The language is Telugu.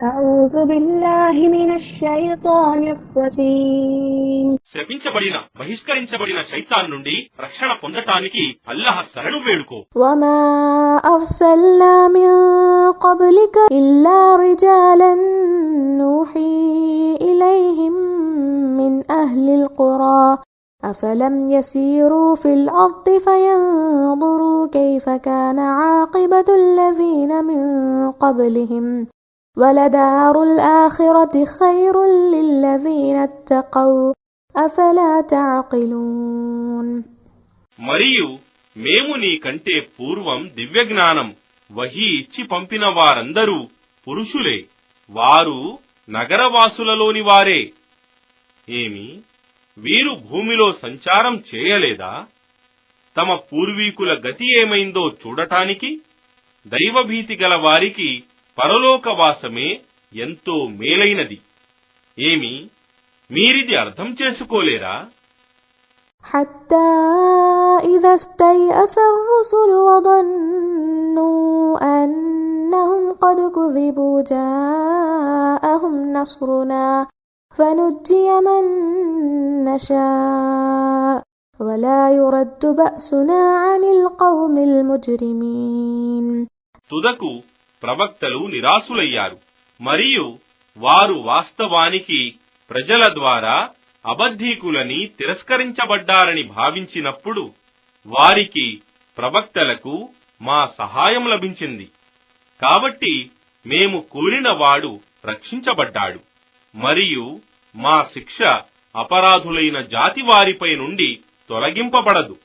అఊజు బిల్లాహి మినష్ షైతానిర్ రజీమ్. శపించబడిన బహిష్కరించబడిన శైతాన్ నుండి రక్షణ పొందటానికి అల్లాహ్ శరణు వేడుకో. వమా అర్సల్నా మిన్ قبلك إلا رجالا نوحي إليهم من أهل القرى أفلم يسيروا في الأرض فينظروا كيف كان عاقبة الذين من قبلهم ولدار الآخرة خير للذين اتقوا أفلا تعقلون. మరియు మేము నీ కంటే పూర్వం దివ్యజ్ఞానం వహీ ఇచ్చి పంపిన వారందరూ పురుషులే, వారు నగరవాసులలోని వారే. ఏమి వీరు భూమిలో సంచారం చేయలేదా? తమ పూర్వీకుల గతి ఏమైందో చూడటానికి దైవభీతి గల వారికి పరలోకవాసమే ఎంతో మేలైనది. ఏమి మీరిది అర్థం చేసుకోలేరా? حتى إذا استيأس الرسل وظنوا أنهم قد كذبوا جاءهم نصرنا فنجي من نشاء ولا يرد بأسنا عن القوم المجرمين. తుదకు ప్రవక్తలు నిరాశులయ్యారు మరియు వారు వాస్తవానికి ప్రజల ద్వారా అబద్ధీకులని తిరస్కరించబడ్డారని భావించినప్పుడు వారికి ప్రవక్తలకు మా సహాయం లభించింది. కాబట్టి మేము కోరినవాడు రక్షించబడ్డాడు మరియు మా శిక్ష అపరాధులైన జాతి వారిపై నుండి తొలగింపబడదు.